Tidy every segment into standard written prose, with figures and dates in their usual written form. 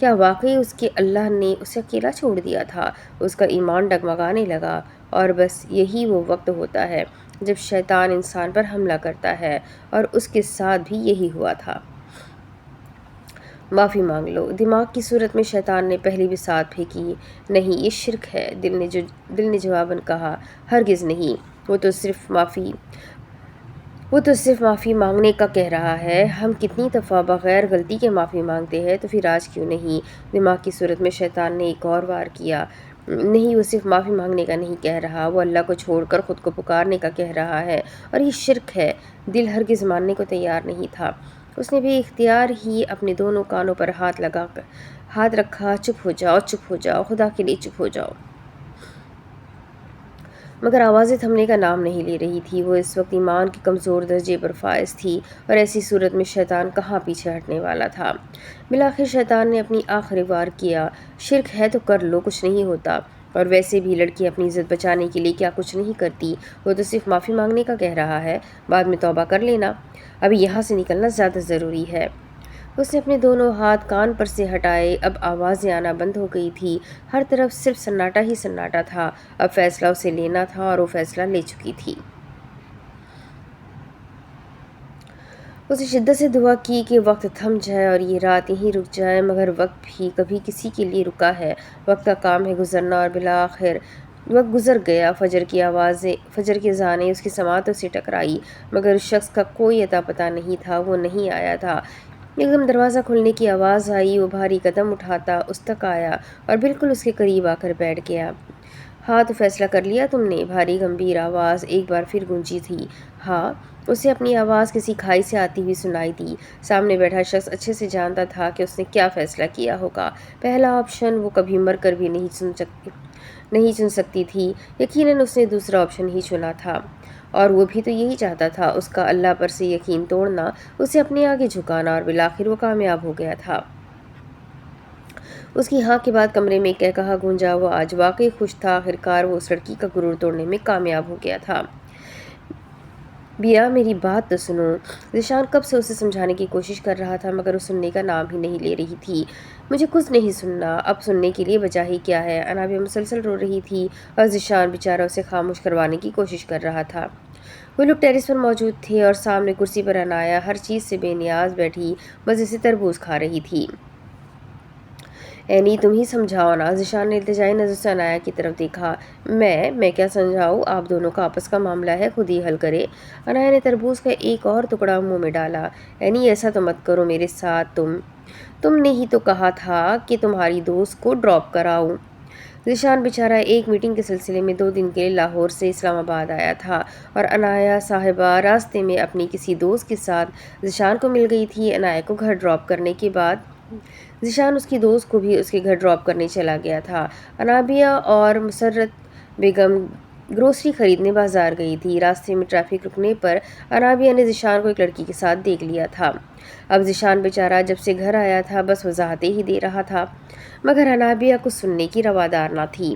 کیا واقعی اس کے اللہ نے اسے اکیلا چھوڑ دیا تھا؟ اس کا ایمان ڈگمگانے لگا۔ اور بس یہی وہ وقت ہوتا ہے جب شیطان انسان پر حملہ کرتا ہے، اور اس کے ساتھ بھی یہی ہوا تھا۔ معافی مانگ لو، دماغ کی صورت میں شیطان نے پہلی بساط پھینکی۔ نہیں، یہ شرک ہے، دل نے جواباً کہا۔ ہرگز نہیں، وہ تو صرف معافی مانگنے کا کہہ رہا ہے۔ ہم کتنی دفعہ بغیر غلطی کے معافی مانگتے ہیں، تو پھر آج کیوں نہیں؟ دماغ کی صورت میں شیطان نے ایک اور وار کیا۔ نہیں، وہ صرف معافی مانگنے کا نہیں کہہ رہا، وہ اللہ کو چھوڑ کر خود کو پکارنے کا کہہ رہا ہے، اور یہ شرک ہے۔ دل ہرگز ماننے کو تیار نہیں تھا۔ اس نے بے اختیار ہی اپنے دونوں کانوں پر ہاتھ رکھا۔ چپ ہو جاؤ، چپ ہو جاؤ، خدا کے لیے چپ ہو جاؤ۔ مگر آوازیں تھمنے کا نام نہیں لے رہی تھی۔ وہ اس وقت ایمان کے کمزور درجے پر فائز تھی، اور ایسی صورت میں شیطان کہاں پیچھے ہٹنے والا تھا۔ بالآخر شیطان نے اپنی آخری وار کیا۔ شرک ہے تو کر لو، کچھ نہیں ہوتا۔ اور ویسے بھی لڑکی اپنی عزت بچانے کے لیے کیا کچھ نہیں کرتی۔ وہ تو صرف معافی مانگنے کا کہہ رہا ہے، بعد میں توبہ کر لینا۔ ابھی یہاں سے نکلنا زیادہ ضروری ہے۔ اس نے اپنے دونوں ہاتھ کان پر سے ہٹائے۔ اب آوازیں آنا بند ہو گئی تھی۔ ہر طرف صرف سناٹا ہی سناٹا تھا۔ اب فیصلہ اسے لینا تھا، اور وہ فیصلہ لے چکی تھی۔ اسے شدت سے دعا کی کہ وقت تھم جائے اور یہ رات یہیں رک جائے، مگر وقت بھی کبھی کسی کے لیے رکا ہے۔ وقت کا کام ہے گزرنا، اور بالآخر وقت گزر گیا۔ فجر کی اذانیں اس کی سماعتوں سے ٹکرائی، مگر اس شخص کا کوئی اتا پتہ نہیں تھا، وہ نہیں آیا تھا۔ ایک دم دروازہ کھلنے کی آواز آئی۔ وہ بھاری قدم اٹھاتا اس تک آیا، اور بالکل اس کے قریب آ کر بیٹھ گیا۔ ہاں، تو فیصلہ کر لیا تم نے؟ بھاری گمبھیر آواز ایک بار پھر گونجی تھی۔ ہاں، اسے اپنی آواز کسی کھائی سے آتی ہوئی سنائی دی۔ سامنے بیٹھا شخص اچھے سے جانتا تھا کہ اس نے کیا فیصلہ کیا ہوگا۔ پہلا آپشن وہ کبھی مر کر بھی نہیں چن سکتی تھی۔ یقیناً اس نے دوسرا آپشن ہی چنا تھا، اور وہ بھی تو یہی چاہتا تھا، اس کا اللہ پر سے یقین توڑنا، اسے اپنے آگے جھکانا، اور بالآخر وہ کامیاب ہو گیا تھا۔ اس کی ہاں کے بعد کمرے میں ایک کہا گونجا۔ وہ آج واقعی خوش تھا، آخرکار وہ اس لڑکی کا غرور توڑنے میں کامیاب ہو گیا تھا۔ بیا، میری بات تو سنو۔ ذیشان کب سے اسے سمجھانے کی کوشش کر رہا تھا، مگر وہ سننے کا نام ہی نہیں لے رہی تھی۔ مجھے کچھ نہیں سننا۔ اب سننے کے لیے وجہ ہی کیا ہے؟ انابیہ مسلسل رو رہی تھی، اور ذیشان بیچارہ اسے خاموش کروانے کی کوشش کر رہا تھا۔ وہ لوگ ٹیرس پر موجود تھے، اور سامنے کرسی پر عنایہ ہر چیز سے بے نیاز بیٹھی مزے سے تربوز کھا رہی تھی۔ اینی، تم ہی سمجھاؤ نا۔ ذیشان نے التجائی نظر سے عنایہ کی طرف دیکھا۔ میں کیا سمجھاؤں؟ آپ دونوں کا آپس کا معاملہ ہے، خود ہی حل کرے۔ عنایہ نے تربوز کا ایک اور ٹکڑا منہ میں ڈالا۔ اینی، ایسا تو مت کرو میرے ساتھ۔ تم نے ہی تو کہا تھا کہ تمہاری دوست کو ڈراپ کراؤں۔ ذیشان بیچارہ ایک میٹنگ کے سلسلے میں 2 دن کے لیے لاہور سے اسلام آباد آیا تھا، اور عنایہ صاحبہ راستے میں اپنی کسی دوست کے ساتھ ذیشان کو مل گئی تھی۔ عنایہ کو گھر ڈراپ کرنے کے بعد ذیشان اس کی دوست کو بھی اس کے گھر ڈراپ کرنے چلا گیا تھا۔ انابیہ اور مسرت بیگم گروسری خریدنے بازار گئی تھی۔ راستے میں ٹریفک رکنے پر انابیہ نے ذیشان کو ایک لڑکی کے ساتھ دیکھ لیا تھا۔ اب ذیشان بیچارہ جب سے گھر آیا تھا بس وضاحتیں ہی دے رہا تھا، مگر انابیہ کو سننے کی روادار نہ تھی۔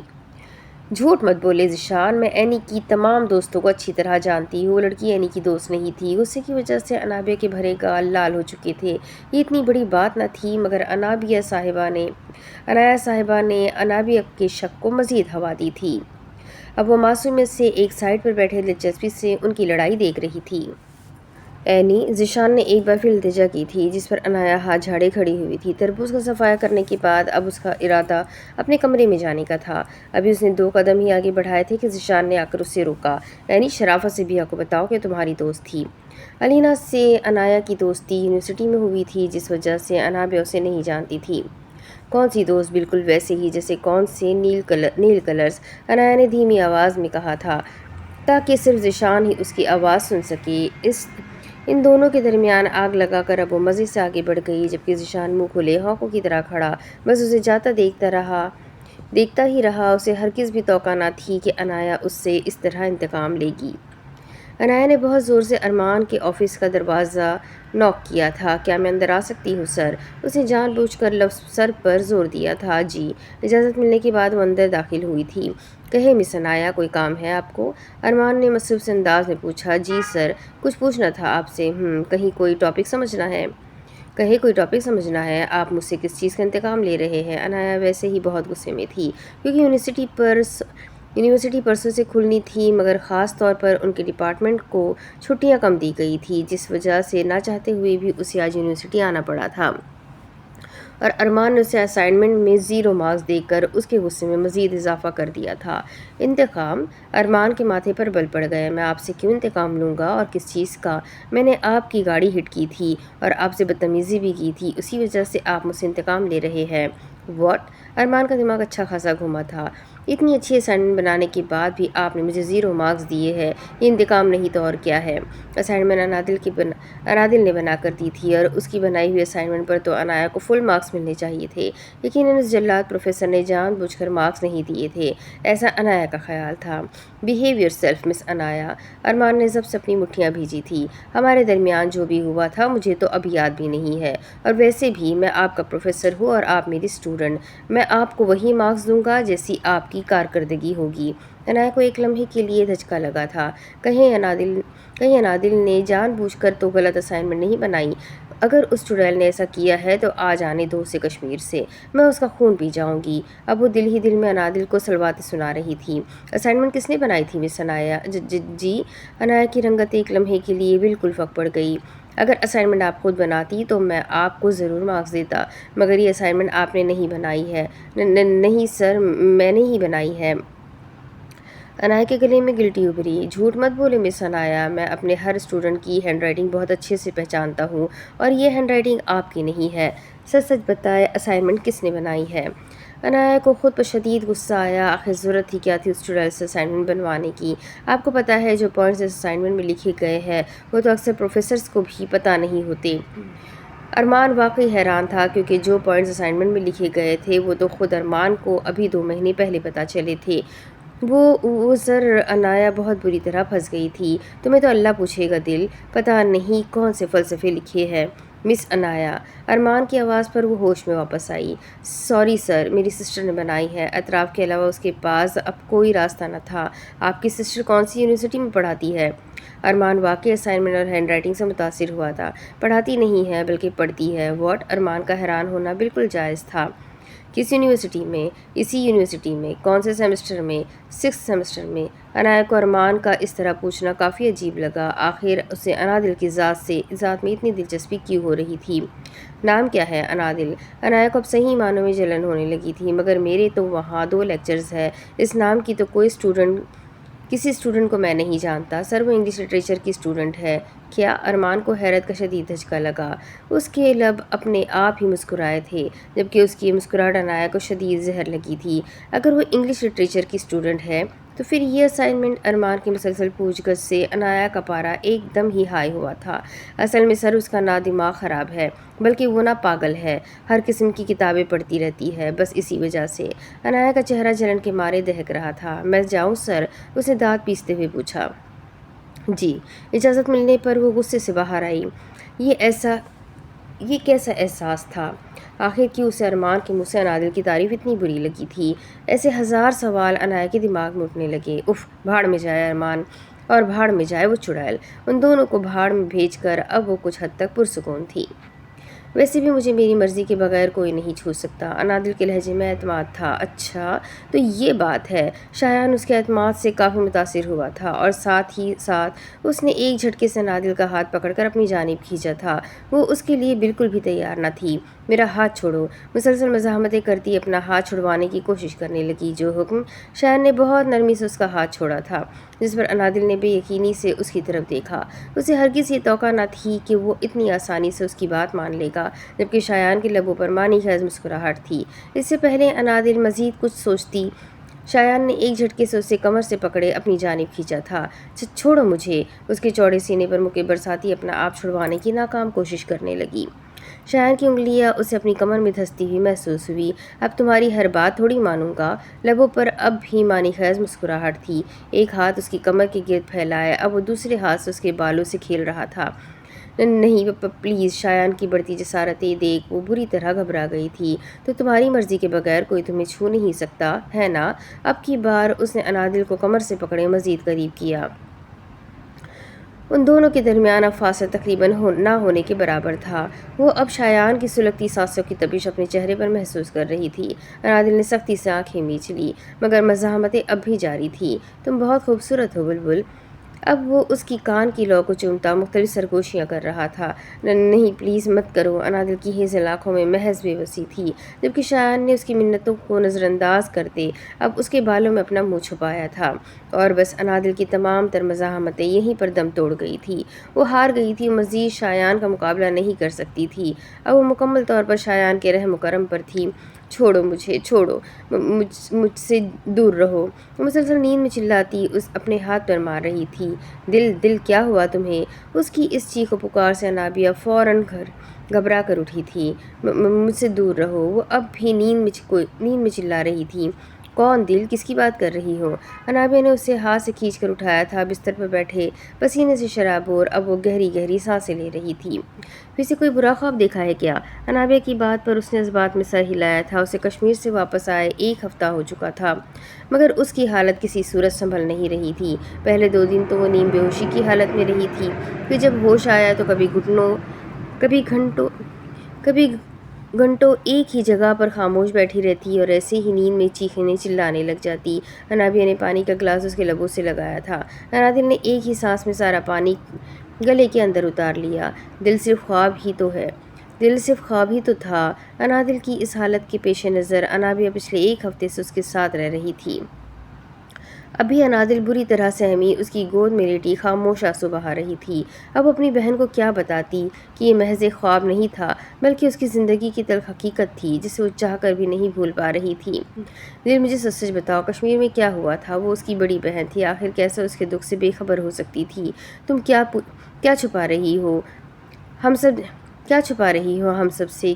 جھوٹ مت بولے ذیشان، میں اینی کی تمام دوستوں کو اچھی طرح جانتی ہوں۔ وہ لڑکی اینی کی دوست نہیں تھی۔ غصے کی وجہ سے انابیہ کے بھرے گال لال ہو چکے تھے۔ یہ اتنی بڑی بات نہ تھی، مگر عنایہ صاحبہ نے انابیہ کے شک کو مزید ہوا دی تھی۔ اب وہ معصومیت سے ایک سائڈ پر بیٹھے دلچسپی سے ان کی لڑائی دیکھ رہی تھی۔ اینی، ذیشان نے ایک بار پھر التجا کی تھی، جس پر عنایہ ہاتھ جھاڑے کھڑی ہوئی تھی۔ تربوز کا صفایا کرنے کے بعد اب اس کا ارادہ اپنے کمرے میں جانے کا تھا۔ ابھی اس نے 2 قدم ہی آگے بڑھائے تھے کہ ذیشان نے آ کر اسے روکا۔ اینی، شرافت سے بیا کو بتاؤ کہ تمہاری دوست تھی۔ علینا سے عنایہ کی دوستی یونیورسٹی میں ہوئی تھی، جس وجہ سے انابیہ اسے نہیں جانتی تھی۔ کون سی دوست؟ بالکل ویسے ہی جیسے کون سے نیل کلرز، عنایہ نے دھیمی آواز میں کہا تھا، تاکہ صرف ذیشان ہی اس کی آواز سن سکے۔ ان دونوں کے درمیان آگ لگا کر اب وہ مزے سے آگے بڑھ گئی، جبکہ ذیشان منہ کھلے ہونکوں کی طرح کھڑا بس اسے جاتا دیکھتا ہی رہا۔ اسے ہرگز بھی توقع نہ تھی کہ عنایہ اس سے اس طرح انتقام لے گی۔ عنایہ نے بہت زور سے ارمان کے آفس کا دروازہ نوک کیا تھا۔ کیا میں اندر آ سکتی ہوں سر؟ اس نے جان بوجھ کر لفظ سر پر زور دیا تھا۔ جی۔ اجازت ملنے کے بعد وہ اندر داخل ہوئی تھی۔ کہے مس عنایہ، کوئی کام ہے آپ کو؟ ارمان نے مصروف سے انداز میں پوچھا۔ جی سر، کچھ پوچھنا تھا آپ سے۔ کہیں کوئی ٹاپک سمجھنا ہے؟ کہیں کوئی ٹاپک سمجھنا ہے، آپ مجھ سے کس چیز کا انتقام لے رہے ہیں؟ انایا ویسے ہی بہت غصے میں تھی کیونکہ یونیورسٹی پرسوں سے کھلنی تھی، مگر خاص طور پر ان کے ڈپارٹمنٹ کو چھٹیاں کم دی گئی تھی، جس وجہ سے نہ چاہتے ہوئے بھی اسے آج یونیورسٹی آنا پڑا تھا۔ اور ارمان نے اسے اسائنمنٹ میں 0 مارکس دے کر اس کے غصے میں مزید اضافہ کر دیا تھا۔ انتقام؟ ارمان کے ماتھے پر بل پڑ گئے۔ میں آپ سے کیوں انتقام لوں گا اور کس چیز کا؟ میں نے آپ کی گاڑی ہٹ کی تھی اور آپ سے بدتمیزی بھی کی تھی، اسی وجہ سے آپ مجھ سے انتقام لے رہے ہیں۔ واٹ؟ ارمان کا دماغ اچھا خاصا گھوما تھا۔ اتنی اچھی اسائنمنٹ بنانے کے بعد بھی آپ نے مجھے 0 مارکس دیے ہیں، یہ انتقام نہیں تو اور کیا ہے؟ اسائنمنٹ انادل نے بنا کر دی تھی اور اس کی بنائی ہوئی اسائنمنٹ پر تو انایا کو فل مارکس ملنے چاہیے تھے۔ یقیناً اس جلاد پروفیسر نے جان بوجھ کر مارکس نہیں دیے تھے، ایسا انایا کا خیال تھا۔ بہیو یور سیلف مس انایا، ارمان نے ضبط سے اپنی مٹھیاں بھیجی تھی۔ ہمارے درمیان جو بھی ہوا تھا مجھے تو اب یاد بھی نہیں ہے، اور ویسے بھی میں آپ کا پروفیسر ہوں اور آپ میری اسٹوڈنٹ، میں آپ کو وہی مارکس دوں گا جیسی آپ کی کارکردگی ہوگی۔ انایا کو ایک لمحے کے لیے دھچکا لگا تھا، کہیں انادل نے جان بوجھ کر تو غلط اسائنمنٹ نہیں بنائی؟ اگر اس چڑیل نے ایسا کیا ہے تو آج آنے دو اسے کشمیر سے، میں اس کا خون پی جاؤں گی۔ اب وہ دل ہی دل میں انادل کو سلواتیں سنا رہی تھی۔ اسائنمنٹ کس نے بنائی تھی مس انایا؟ جی؟ انایا کی رنگت ایک لمحے کے لیے بالکل پھک پڑ گئی۔ اگر اسائنمنٹ آپ خود بناتی تو میں آپ کو ضرور مارکس دیتا، مگر یہ اسائنمنٹ آپ نے نہیں بنائی ہے۔ نہیں سر، میں نے ہی بنائی ہے۔ انایا کے گلے میں گلٹی ابھری۔ جھوٹ مت بولے مس انایا، میں اپنے ہر اسٹوڈنٹ کی ہینڈ رائٹنگ بہت اچھے سے پہچانتا ہوں، اور یہ ہینڈ رائٹنگ آپ کی نہیں ہے۔ سچ سچ بتائے، اسائنمنٹ کس نے بنائی ہے؟ انایا کو خود پر شدید غصہ آیا۔ آخر ضرورت ہی کیا تھی اس چڑیل سے اسائنمنٹ بنوانے کی؟ آپ کو پتہ ہے جو پوائنٹس اس اسائنمنٹ میں لکھے گئے ہیں وہ تو اکثر پروفیسرز کو بھی پتہ نہیں ہوتے۔ ارمان واقعی حیران تھا کیونکہ جو پوائنٹس اسائنمنٹ میں لکھے گئے تھے وہ تو خود ارمان کو ابھی 2 مہینے پہلے پتہ چلے تھے۔ وہ سر، انایا بہت بری طرح پھنس گئی تھی۔ تمہیں تو اللہ پوچھے گا دل، پتہ نہیں کون سے فلسفے لکھے ہیں۔ مس انایا، ارمان کی آواز پر وہ ہوش میں واپس آئی۔ سوری سر، میری سسٹر نے بنائی ہے، اطراف کے علاوہ اس کے پاس اب کوئی راستہ نہ تھا۔ آپ کی سسٹر کون سی یونیورسٹی میں پڑھاتی ہے؟ ارمان واقعی اسائنمنٹ اور ہینڈ رائٹنگ سے متاثر ہوا تھا۔ پڑھاتی نہیں ہے بلکہ پڑھتی ہے۔ واٹ؟ ارمان کا حیران ہونا بالکل جائز تھا۔ کس یونیورسٹی میں؟ اسی یونیورسٹی میں۔ کون سے سیمسٹر میں؟ 6 سیمسٹر میں۔ انایا کو ارمان کا اس طرح پوچھنا کافی عجیب لگا۔ آخر اسے انادل کی ذات میں اتنی دلچسپی کیوں ہو رہی تھی؟ نام کیا ہے؟ انادل۔ انایا کو اب صحیح معنوں میں جلن ہونے لگی تھی، مگر میرے تو وہاں 2 لیکچرز ہیں، اس نام کی تو کسی اسٹوڈنٹ کو میں نہیں جانتا۔ سر، وہ انگلش لٹریچر کی اسٹوڈنٹ ہے۔ کیا؟ ارمان کو حیرت کا شدید دھچکا لگا۔ اس کے لب اپنے آپ ہی مسکرائے تھے، جبکہ اس کی مسکراہٹ انایا کو شدید زہر لگی تھی۔ اگر وہ انگلش لٹریچر کی اسٹوڈنٹ ہے تو پھر یہ اسائنمنٹ؟ ارمان کی مسلسل پوچھ گچھ سے انایا کا پارا ایک دم ہی ہائی ہوا تھا۔ اصل میں سر، اس کا نہ دماغ خراب ہے، بلکہ وہ نہ پاگل ہے، ہر قسم کی کتابیں پڑھتی رہتی ہے، بس اسی وجہ سے۔ انایا کا چہرہ جلن کے مارے دہک رہا تھا۔ میں جاؤں سر؟ اس نے دانت پیستے ہوئے پوچھا۔ جی۔ اجازت ملنے پر وہ غصے سے باہر آئی۔ یہ کیسا احساس تھا؟ آخر کیوں اسے ارمان کے منہ سے انادل کی تعریف اتنی بری لگی تھی؟ ایسے 1000 سوال انایا کے دماغ میں اٹھنے لگے۔ اف، بھاڑ میں جائے ارمان اور بھاڑ میں جائے وہ چڑیل، ان دونوں کو بھاڑ میں بھیج کر اب وہ کچھ حد تک پرسکون تھی۔ ویسے بھی مجھے میری مرضی کے بغیر کوئی نہیں چھو سکتا۔ انادل کے لہجے میں اعتماد تھا۔ اچھا تو یہ بات ہے۔ شایان اس کے اعتماد سے کافی متاثر ہوا تھا، اور ساتھ ہی ساتھ اس نے ایک جھٹکے سے انادل کا ہاتھ پکڑ کر اپنی جانب کھینچا تھا۔ وہ اس کے لیے بالکل بھی تیار نہ تھی۔ میرا ہاتھ چھوڑو، مسلسل مزاحمتیں کرتی اپنا ہاتھ چھڑوانے کی کوشش کرنے لگی۔ جو حکم؟ شایان نے بہت نرمی سے اس کا ہاتھ چھوڑا تھا، جس پر انادل نے بے یقینی سے اس کی طرف دیکھا۔ اسے ہرگز یہ توقع نہ تھی کہ وہ اتنی آسانی سے اس کی بات مان لے گا، جبکہ شایان کے لبوں پر معنی خیز مسکراہٹ تھی۔ اس سے پہلے انادل مزید کچھ سوچتی، شایان نے ایک جھٹکے سے اسے کمر سے پکڑے اپنی جانب کھینچا تھا۔ چھوڑو مجھے، اس کے چوڑے سینے پر مکے برساتی اپنا آپ چھڑوانے کی ناکام کوشش کرنے لگی۔ شایان کی انگلیاں اسے اپنی کمر میں دھستی ہوئی محسوس ہوئی۔ اب تمہاری ہر بات تھوڑی مانوں گا۔ لبوں پر اب بھی معنی خیز مسکراہٹ تھی۔ ایک ہاتھ اس کی کمر کے گرد پھیلائے، اب وہ دوسرے ہاتھ سے اس کے بالوں سے کھیل رہا تھا۔ نہیں پلیز، شایان کی بڑھتی جسارتیں دیکھ وہ بری طرح گھبرا گئی تھی۔ تو تمہاری مرضی کے بغیر کوئی تمہیں چھو نہیں سکتا ہے نا؟ اب کی بار اس نے انادل کو کمر سے پکڑے مزید قریب کیا۔ ان دونوں کے درمیان اب فاصلہ تقریباً نہ ہونے کے برابر تھا۔ وہ اب شایان کی سلگتی سانسوں کی تپش اپنے چہرے پر محسوس کر رہی تھی۔ انادل نے سختی سے آنکھیں میچ لی، مگر مزاحمتیں اب بھی جاری تھیں۔ تم بہت خوبصورت ہو بلبل۔ اب وہ اس کی کان کی لو کو چومتا مختلف سرگوشیاں کر رہا تھا۔ نہیں پلیز مت کرو۔ انادل کی ہیزل آنکھوں میں محض بے بسی تھی، جبکہ شایان نے اس کی منتوں کو نظر انداز کرتے اب اس کے بالوں میں اپنا منہ چھپایا تھا، اور بس انادل کی تمام تر مزاحمتیں یہیں پر دم توڑ گئی تھی۔ وہ ہار گئی تھی، مزید شایان کا مقابلہ نہیں کر سکتی تھی۔ اب وہ مکمل طور پر شایان کے رحم و کرم پر تھی۔ چھوڑو مجھے، چھوڑو، مجھ سے دور رہو۔ وہ مسلسل نیند میں چلاتی اپنے ہاتھ پر مار رہی تھی۔ دل کیا ہوا تمہیں؟ اس کی اس چیخ و پکار سے انابیہ فوراً گھبرا کر اٹھی تھی۔ مجھ سے دور رہو۔ وہ اب بھی نیند میں چلا رہی تھی۔ کون دل؟ کس کی بات کر رہی ہو؟ انابیہ نے اسے ہاتھ سے کھینچ کر اٹھایا تھا۔ بستر پر بیٹھے پسینے سے شرابور اب وہ گہری گہری سانسیں لے رہی تھی۔ پھر سے کوئی برا خواب دیکھا ہے کیا؟ انابیہ کی بات پر اس نے اس بات میں سر ہلایا تھا۔ اسے کشمیر سے واپس آئے 1 ہفتہ ہو چکا تھا، مگر اس کی حالت کسی صورت سنبھل نہیں رہی تھی۔ پہلے 2 دن تو وہ نیم بے ہوشی کی حالت میں رہی تھی، پھر جب ہوش آیا تو کبھی گھنٹوں ایک ہی جگہ پر خاموش بیٹھی رہتی اور ایسے ہی نیند میں چیخنے چلانے لگ جاتی۔ انابیہ نے پانی کا گلاس اس کے لبوں سے لگایا تھا۔ انادل نے ایک ہی سانس میں سارا پانی گلے کے اندر اتار لیا۔ دل صرف خواب ہی تو تھا۔ انادل کی اس حالت کے پیش نظر انابیہ پچھلے 1 ہفتے سے اس کے ساتھ رہ رہی تھی۔ ابھی انادل بری طرح سہمی اس کی گود میں لیٹی خاموش آنسو بہا رہی تھی۔ اب اپنی بہن کو کیا بتاتی کہ یہ محض ایک خواب نہیں تھا، بلکہ اس کی زندگی کی تلخ حقیقت تھی جسے وہ چاہ کر بھی نہیں بھول پا رہی تھی۔ دل مجھے سچ سچ بتاؤ، کشمیر میں کیا ہوا تھا؟ وہ اس کی بڑی بہن تھی، آخر کیسے اس کے دکھ سے بے خبر ہو سکتی تھی؟ تم کیا چھپا رہی ہو ہم سب سے؟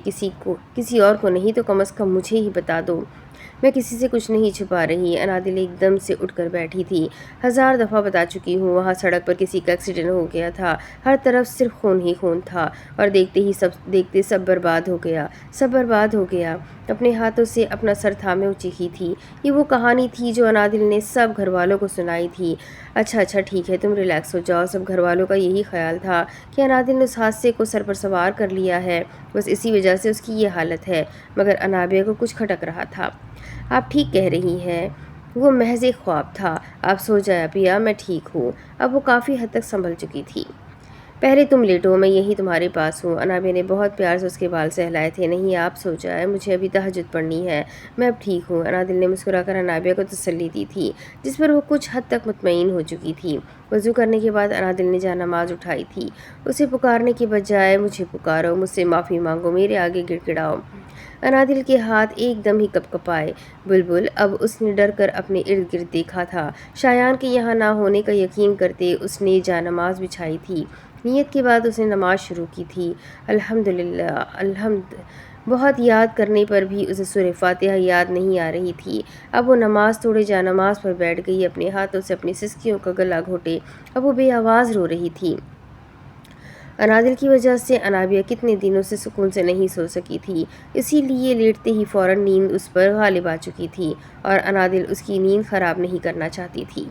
کسی اور کو نہیں تو کم از کم مجھے ہی بتا دو۔ میں کسی سے کچھ نہیں چھپا رہی۔ انادل ایک دم سے اٹھ کر بیٹھی تھی۔ 1000 دفعہ بتا چکی ہوں، وہاں سڑک پر کسی کا ایکسیڈنٹ ہو گیا تھا، ہر طرف صرف خون ہی خون تھا، اور دیکھتے سب برباد ہو گیا۔ اپنے ہاتھوں سے اپنا سر تھامے وہ چیخی تھی۔ یہ وہ کہانی تھی جو انادل نے سب گھر والوں کو سنائی تھی۔ اچھا ٹھیک ہے، تم ریلیکس ہو جاؤ۔ سب گھر والوں کا یہی خیال تھا کہ انادل نے اس حادثے کو سر پر سوار کر لیا ہے، بس اسی وجہ سے اس کی یہ حالت ہے، مگر انابیہ کو کچھ کھٹک رہا تھا۔ آپ ٹھیک کہہ رہی ہیں، وہ محض ایک خواب تھا۔ آپ سو جایا پیا، میں ٹھیک ہوں۔ اب وہ کافی حد تک سنبھل چکی تھی۔ پہلے تم لیٹو، میں یہی تمہارے پاس ہوں۔ انابیہ نے بہت پیار سے اس کے بال سہلائے تھے۔ نہیں، آپ سو جائیں، مجھے ابھی تہجد پڑھنی ہے، میں اب ٹھیک ہوں۔ انادل نے مسکرا کر انابیہ کو تسلی دی تھی، جس پر وہ کچھ حد تک مطمئن ہو چکی تھی۔ وضو کرنے کے بعد انادل نے جانماز اٹھائی تھی۔ اسے پکارنے کے بجائے مجھے پکارو، مجھ سے معافی مانگو، میرے آگے گڑ گڑاؤ۔ انادل کے ہاتھ ایک دم ہی کپ کپائے۔ بلبل، اب اس نے ڈر کر اپنے ارد گرد دیکھا تھا۔ شایان کے یہاں نہ ہونے کا یقین کرتے اس نے جانماز بچھائی تھی۔ نیت کے بعد اس نے نماز شروع کی تھی۔ بہت یاد کرنے پر بھی اسے سورہ فاتحہ یاد نہیں آ رہی تھی۔ اب وہ نماز توڑے جانماز پر بیٹھ گئی، اپنے ہاتھوں سے اپنی سسکیوں کا گلا گھوٹے اب وہ بے آواز رو رہی تھی۔ انادل کی وجہ سے انابیہ کتنے دنوں سے سکون سے نہیں سو سکی تھی، اسی لیے لیٹتے ہی فوراً نیند اس پر غالب آ چکی تھی، اور انادل اس کی نیند خراب نہیں کرنا چاہتی تھی۔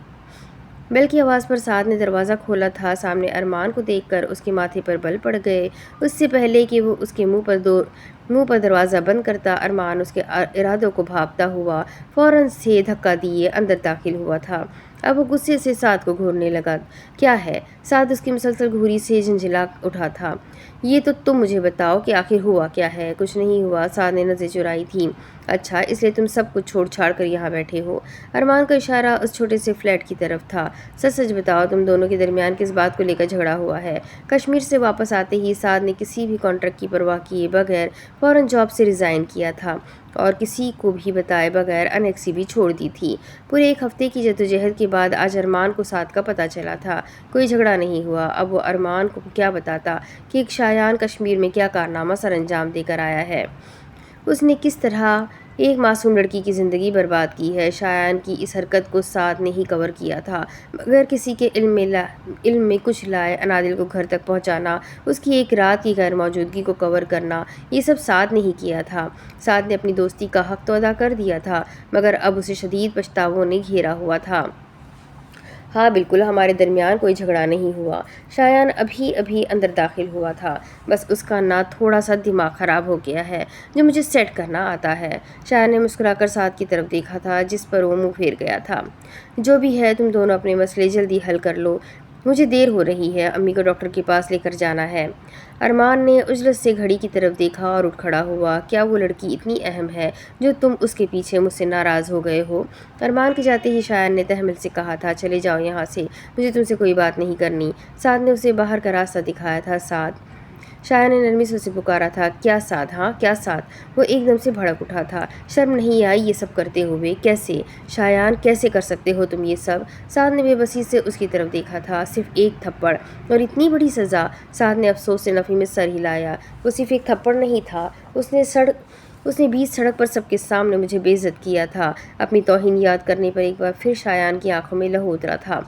بلکہ آواز پر سعد نے دروازہ کھولا تھا۔ سامنے ارمان کو دیکھ کر اس کے ماتھے پر بل پڑ گئے۔ اس سے پہلے کہ وہ اس کے منہ پر دروازہ بند کرتا، ارمان اس کے ارادوں کو بھانپتا ہوا فوراً سے دھکا دیے اندر داخل ہوا تھا۔ اب وہ غصے سے سعد کو گھورنے لگا۔ کیا ہے؟ سعد اس کی مسلسل گھوری سے جھنجھلا اٹھا تھا۔ یہ تو تم مجھے بتاؤ کہ آخر ہوا کیا ہے؟ کچھ نہیں ہوا، سعد نے نظریں چرائی تھیں۔ اچھا، اس لیے تم سب کچھ چھوڑ چھاڑ کر یہاں بیٹھے ہو؟ ارمان کا اشارہ اس چھوٹے سے فلیٹ کی طرف تھا۔ سچ بتاؤ، تم دونوں کے درمیان کس بات کو لے کر جھگڑا ہوا ہے؟ کشمیر سے واپس آتے ہی سعد نے کسی بھی کانٹریکٹ کی پرواہ کیے بغیر فوراً جاب سے ریزائن کیا تھا، اور کسی کو بھی بتائے بغیر انیکسی بھی چھوڑ دی تھی۔ پورے 1 ہفتے کی جدوجہد کے بعد آج ارمان کو سعد کا پتہ چلا تھا۔ کوئی جھگڑا نہیں ہوا۔ اب وہ ارمان کو کیا بتاتا کہ ایک شایان کشمیر میں کیا کارنامہ سر انجام دے کر آیا ہے، اس نے کس طرح ایک معصوم لڑکی کی زندگی برباد کی ہے۔ شایان کی اس حرکت کو سعد نے ہی کور کیا تھا، مگر کسی کے علم میں کچھ لائے انادل کو گھر تک پہنچانا، اس کی ایک رات کی غیر موجودگی کو کور کرنا، یہ سب سعد نے ہی کیا تھا۔ سعد نے اپنی دوستی کا حق تو ادا کر دیا تھا، مگر اب اسے شدید پچھتاووں نے گھیرا ہوا تھا۔ ہاں بالکل، ہمارے درمیان کوئی جھگڑا نہیں ہوا۔ شایان ابھی ابھی اندر داخل ہوا تھا، بس اس کا نا تھوڑا سا دماغ خراب ہو گیا ہے جو مجھے سیٹ کرنا آتا ہے۔ شایان نے مسکرا کر سعد کی طرف دیکھا تھا جس پر وہ منہ پھیر گیا تھا۔ جو بھی ہے، تم دونوں اپنے مسئلے جلدی حل کر لو، مجھے دیر ہو رہی ہے، امی کو ڈاکٹر کے پاس لے کر جانا ہے۔ ارمان نے اجلت سے گھڑی کی طرف دیکھا اور اٹھ کھڑا ہوا۔ کیا وہ لڑکی اتنی اہم ہے جو تم اس کے پیچھے مجھ سے ناراض ہو گئے ہو؟ ارمان کے جاتے ہی شایان نے تحمل سے کہا تھا، چلے جاؤ یہاں سے، مجھے تم سے کوئی بات نہیں کرنی۔ سعد نے اسے باہر کا راستہ دکھایا تھا۔ سعد، شایان نے نرمی سے اسے پکارا تھا۔ کیا سعد؟ ہاں کیا سعد؟ وہ ایک دم سے بھڑک اٹھا تھا۔ شرم نہیں آئی یہ سب کرتے ہوئے؟ کیسے شایان، کیسے کر سکتے ہو تم یہ سب؟ سعد نے بے بسی سے اس کی طرف دیکھا تھا۔ صرف ایک تھپڑ اور اتنی بڑی سزا؟ سعد نے افسوس سے نفی میں سر ہلایا۔ وہ صرف ایک تھپڑ نہیں تھا، اس نے بیچ سڑک پر سب کے سامنے مجھے بے عزت کیا تھا۔ اپنی توہین یاد کرنے پر ایک بار پھر شایان کی آنکھوں میں لہو اترا تھا۔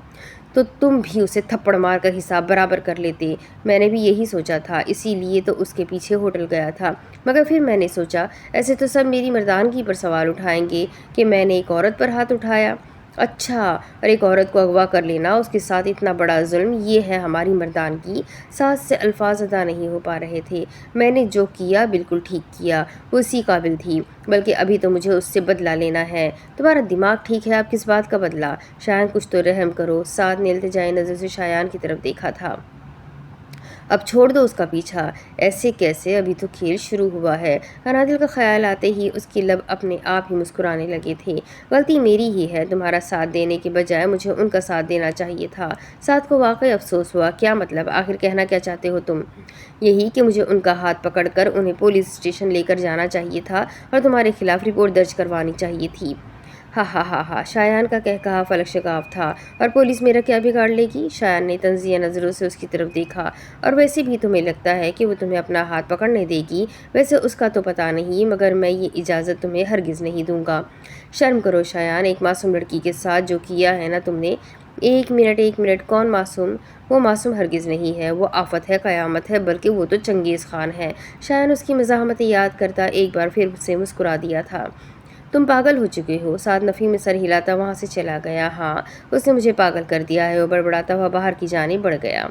تو تم بھی اسے تھپڑ مار کر حساب برابر کر لیتے۔ میں نے بھی یہی سوچا تھا، اسی لیے تو اس کے پیچھے ہوٹل گیا تھا، مگر پھر میں نے سوچا ایسے تو سب میری مردانگی پر سوال اٹھائیں گے کہ میں نے ایک عورت پر ہاتھ اٹھایا۔ اچھا، اور ایک عورت کو اغوا کر لینا، اس کے ساتھ اتنا بڑا ظلم، یہ ہے ہماری مردانگی؟ سانس سے الفاظ ادا نہیں ہو پا رہے تھے۔ میں نے جو کیا بالکل ٹھیک کیا، وہ اسی قابل تھی، بلکہ ابھی تو مجھے اس سے بدلہ لینا ہے۔ تمہارا دماغ ٹھیک ہے؟ اب کس بات کا بدلہ؟ شایان کچھ تو رحم کرو۔ سعد نے التجائی نظر سے شایان کی طرف دیکھا تھا۔ اب چھوڑ دو اس کا پیچھا۔ ایسے کیسے؟ ابھی تو کھیل شروع ہوا ہے۔ انادل کا خیال آتے ہی اس کے لب اپنے آپ ہی مسکرانے لگے تھے۔ غلطی میری ہی ہے، تمہارا ساتھ دینے کے بجائے مجھے ان کا ساتھ دینا چاہیے تھا۔ سعد کو واقعی افسوس ہوا۔ کیا مطلب؟ آخر کہنا کیا چاہتے ہو تم؟ یہی کہ مجھے ان کا ہاتھ پکڑ کر انہیں پولیس اسٹیشن لے کر جانا چاہیے تھا اور تمہارے خلاف رپورٹ درج کروانی چاہیے تھی۔ ہا ہا ہا ہا، شایان کا کہا فلک شگاف تھا۔ اور پولیس میرا کیا بگاڑ لے گی؟ شایان نے طنزیہ نظروں سے اس کی طرف دیکھا۔ اور ویسے بھی تمہیں لگتا ہے کہ وہ تمہیں اپنا ہاتھ پکڑنے دے گی؟ ویسے اس کا تو پتہ نہیں، مگر میں یہ اجازت تمہیں ہرگز نہیں دوں گا۔ شرم کرو شایان، ایک معصوم لڑکی کے ساتھ جو کیا ہے نا تم نے۔ ایک منٹ، کون معصوم؟ وہ معصوم ہرگز نہیں ہے، وہ آفت ہے، قیامت ہے، بلکہ وہ تو چنگیز خان ہے۔ شایان اس کی مزاحمتیں یاد کرتا ایک بار پھر سے مسکرا دیا تھا۔ تم پاگل ہو چکے ہو؟ سعد نفی میں سر ہلاتا وہاں سے چلا گیا۔ ہاں، اس نے مجھے پاگل کر دیا ہے، وہ بڑبڑاتا ہوا باہر کی جانب بڑھ گیا۔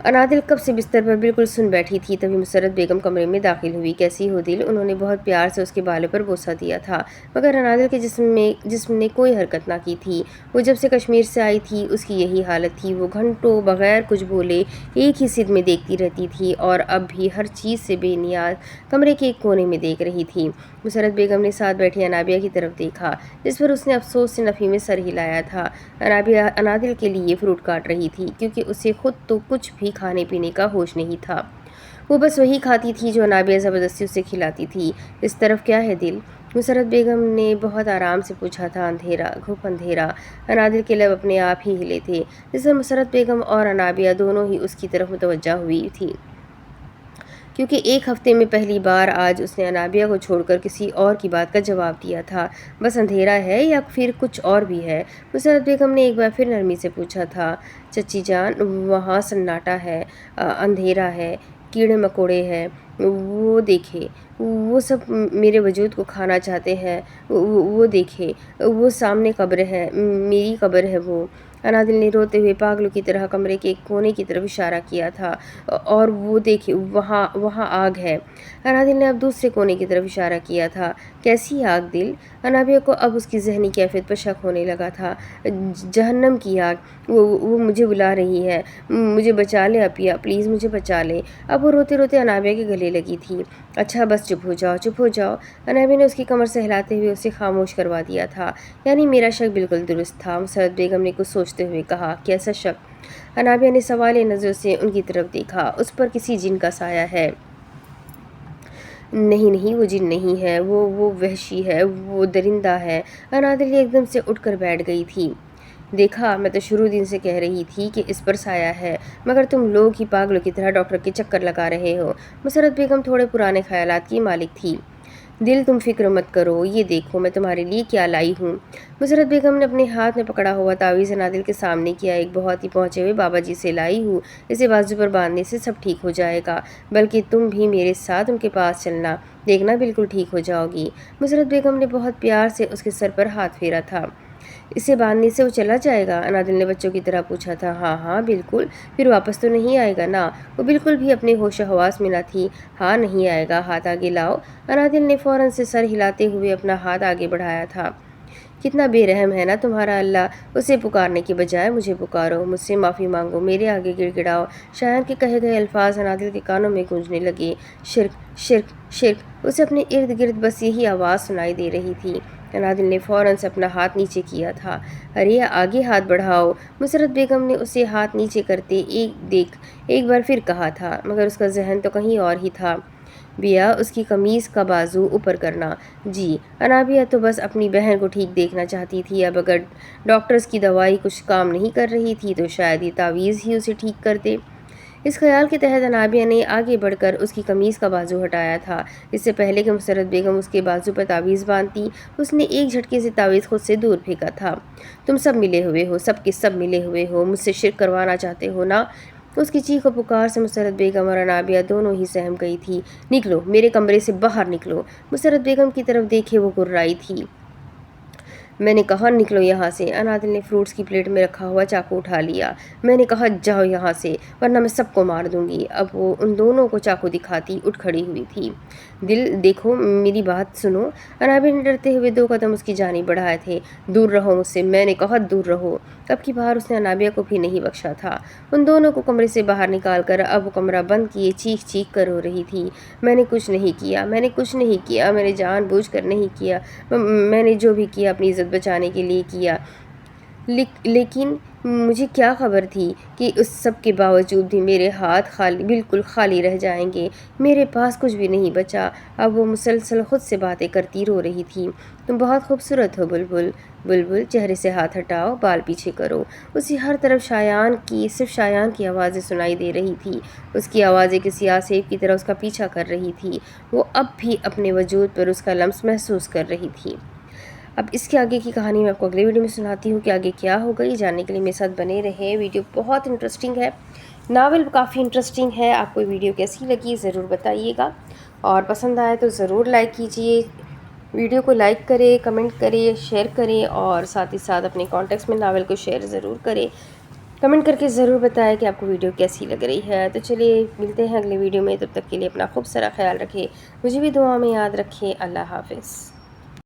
انادل کب سے بستر پر بالکل سن بیٹھی تھی، تبھی مسرت بیگم کمرے میں داخل ہوئی۔ کیسی ہو دل؟ انہوں نے بہت پیار سے اس کے بالوں پر بوسہ دیا تھا، مگر انادل کے جسم نے کوئی حرکت نہ کی تھی۔ وہ جب سے کشمیر سے آئی تھی اس کی یہی حالت تھی، وہ گھنٹوں بغیر کچھ بولے ایک ہی سدھ میں دیکھتی رہتی تھی اور اب بھی ہر چیز سے بے نیاز کمرے کے ایک کونے میں دیکھ رہی تھی۔ مسرت بیگم نے ساتھ بیٹھی انابیہ کی طرف دیکھا، جس پر اس نے افسوس سے نفی میں سر ہلایا تھا۔ انابیہ انادل کے لیے فروٹ کاٹ رہی تھی، کیونکہ اسے خود تو کچھ بھی کھانے پینے کا ہوش نہیں تھا۔ وہ بس وہی کھاتی تھی جو انابیہ زبردستی اسے کھلاتی تھی۔ اس طرف کیا ہے دل؟ مسرت بیگم نے بہت آرام سے پوچھا تھا۔ اندھیرا، گھپ اندھیرا۔ انادل کے لب اپنے آپ ہی ہلے تھے، جس سے مسرت بیگم اور انابیہ دونوں ہی اس کی طرف متوجہ ہوئی تھی، کیونکہ ایک ہفتے میں پہلی بار آج اس نے انابیہ کو چھوڑ کر کسی اور کی بات کا جواب دیا تھا۔ بس اندھیرا ہے یا پھر کچھ اور بھی ہے؟ مسرت بیگم نے ایک بار پھر نرمی سے پوچھا تھا۔ چچی جان، وہاں سناٹا ہے، اندھیرا ہے، کیڑے مکوڑے ہیں، وہ دیکھے، وہ سب میرے وجود کو کھانا چاہتے ہیں، وہ دیکھے، وہ سامنے قبر ہے، میری قبر ہے وہ۔ انادل نے روتے ہوئے پاگلوں کی طرح کمرے کے ایک کونے کی طرف اشارہ کیا تھا۔ اور وہ دیکھے، وہاں آگ ہے۔ انادل نے اب دوسرے کونے کی طرف اشارہ کیا تھا۔ کیسی آگ دل؟ انابیہ کو اب اس کی ذہنی کیفیت پر شک ہونے لگا تھا۔ جہنم کی آگ، وہ مجھے بلا رہی ہے، مجھے بچا لے اپیا، پلیز مجھے بچا لے۔ اب وہ روتے روتے انابیہ کے گلے لگی تھی۔ اچھا بس چپ ہو جاؤ، چپ ہو جاؤ۔ انابیہ نے اس کی کمر سہلاتے ہوئے اسے خاموش کروا دیا تھا۔ یعنی میرا شک بالکل درست تھا؟ مسرت بیگم نے کچھ سوچتے ہوئے کہا۔ کیسا شک؟ انابیہ نے سوالیہ نظروں سے ان کی طرف دیکھا۔ اس پر کسی جن کا سایہ ہے۔ نہیں، وہ جن نہیں ہے، وہ وحشی ہے، وہ درندہ ہے۔ انادل ایک دم سے اٹھ کر بیٹھ گئی تھی۔ دیکھا، میں تو شروع دن سے کہہ رہی تھی کہ اس پر سایہ ہے، مگر تم لوگ ہی پاگلوں کی طرح ڈاکٹر کے چکر لگا رہے ہو۔ مسرت بیگم تھوڑے پرانے خیالات کی مالک تھی۔ دل تم فکر مت کرو، یہ دیکھو میں تمہارے لیے کیا لائی ہوں۔ مسرت بیگم نے اپنے ہاتھ میں پکڑا ہوا تعویذ انادل کے سامنے کیا۔ ایک بہت ہی پہنچے ہوئے بابا جی سے لائی ہوں، اسے بازو پر باندھنے سے سب ٹھیک ہو جائے گا، بلکہ تم بھی میرے ساتھ ان کے پاس چلنا، دیکھنا بالکل ٹھیک ہو جاؤ گی۔ مسرت بیگم نے بہت پیار سے اس کے سر پر ہاتھ پھیرا تھا۔ اسے باندھنے سے وہ چلا جائے گا؟ انادل نے بچوں کی طرح پوچھا تھا۔ ہاں ہاں بالکل، پھر واپس تو نہیں آئے گا نا؟ وہ بالکل بھی اپنے ہوش و حواس میں نہ تھی۔ ہاں نہیں آئے گا، ہاتھ آگے لاؤ۔ انادل نے فوراً سے سر ہلاتے ہوئے اپنا ہاتھ آگے بڑھایا تھا۔ کتنا بے رحم ہے نا تمہارا اللہ، اسے پکارنے کے بجائے مجھے پکارو، مجھ سے معافی مانگو، میرے آگے گڑ گڑاؤ۔ شایان کے کہے گئے الفاظ انادل کے کانوں میں گونجنے لگے۔ شرک شرک شرک، اسے اپنے ارد گرد بس یہی آواز سنائی دے رہی تھی۔ انادل نے فوراً سے اپنا ہاتھ نیچے کیا تھا۔ ارے آگے ہاتھ بڑھاؤ، مسرت بیگم نے اسے ہاتھ نیچے کرتے ایک بار پھر کہا تھا، مگر اس کا ذہن تو کہیں اور ہی تھا۔ بیا، اس کی قمیض کا بازو اوپر کرنا۔ جی۔ انابیہ تو بس اپنی بہن کو ٹھیک دیکھنا چاہتی تھی، اب اگر ڈاکٹرز کی دوائی کچھ کام نہیں کر رہی تھی تو شاید یہ تعویذ ہی اسے ٹھیک کر دے۔ اس خیال کے تحت انابیہ نے آگے بڑھ کر اس کی قمیض کا بازو ہٹایا تھا۔ اس سے پہلے کہ مسرت بیگم اس کے بازو پر تعویذ باندھتی، اس نے ایک جھٹکے سے تعویذ خود سے دور پھینکا تھا۔ تم سب ملے ہوئے ہو، سب کے سب ملے ہوئے ہو، مجھ سے شرک کروانا چاہتے ہو نا؟ اس کی چیخ و پکار سے مسرت بیگم اور انابیہ دونوں ہی سہم گئی تھی۔ نکلو، میرے کمرے سے باہر نکلو۔ مسرت بیگم کی طرف دیکھے وہ گررائی تھی۔ میں نے کہا نکلو یہاں سے۔ انادل نے فروٹس کی پلیٹ میں رکھا ہوا چاقو اٹھا لیا۔ میں نے کہا جاؤ یہاں سے، ورنہ میں سب کو مار دوں گی۔ اب وہ ان دونوں کو چاقو دکھاتی اٹھ کھڑی ہوئی تھی۔ دیکھو میری بات سنو۔ انابیہ نے ڈرتے ہوئے 2 قدم اس کی جانب بڑھائے تھے۔ دور رہو مجھ سے، میں نے کہا دور رہو۔ اب کی بار اس نے انابیہ کو بھی نہیں بخشا تھا۔ ان دونوں کو کمرے سے باہر نکال کر اب وہ کمرہ بند کیے چیخ چیخ کر رو رہی تھی۔ میں نے کچھ نہیں کیا، میں نے کچھ نہیں کیا، میں نے جان بوجھ کر نہیں کیا، میں نے جو بھی کیا اپنی عزت بچانے کے لیے کیا، لیکن مجھے کیا خبر تھی کہ اس سب کے باوجود بھی میرے ہاتھ بالکل خالی رہ جائیں گے، میرے پاس کچھ بھی نہیں بچا۔ اب وہ مسلسل خود سے باتیں کرتی رو رہی تھی۔ تم بہت خوبصورت ہو بلبل، بلبل چہرے سے ہاتھ ہٹاؤ، بال پیچھے کرو۔ اسے ہر طرف صرف شایان کی آوازیں سنائی دے رہی تھی۔ اس کی آوازیں کسی آسیب کی طرح اس کا پیچھا کر رہی تھی۔ وہ اب بھی اپنے وجود پر اس کا لمس محسوس کر رہی تھی۔ اب اس کے آگے کی کہانی میں آپ کو اگلے ویڈیو میں سناتی ہوں کہ آگے کیا ہوگا۔ یہ جاننے کے لیے میرے ساتھ بنے رہیں۔ ویڈیو بہت انٹرسٹنگ ہے، ناول کافی انٹرسٹنگ ہے۔ آپ کو ویڈیو کیسی لگی ضرور بتائیے گا، اور پسند آئے تو ضرور لائک کیجیے۔ ویڈیو کو لائک کریں، کمنٹ کریں، شیئر کریں، اور ساتھ ہی ساتھ اپنے کانٹیکٹس میں ناول کو شیئر ضرور کریں۔ کمنٹ کر کے ضرور بتائیں کہ آپ کو ویڈیو کیسی لگ رہی ہے۔ تو چلیے ملتے ہیں اگلے ویڈیو میں، تب تک کے لیے اپنا خوب سارا خیال رکھیں، مجھے بھی دعا میں یاد رکھیں۔ اللہ حافظ۔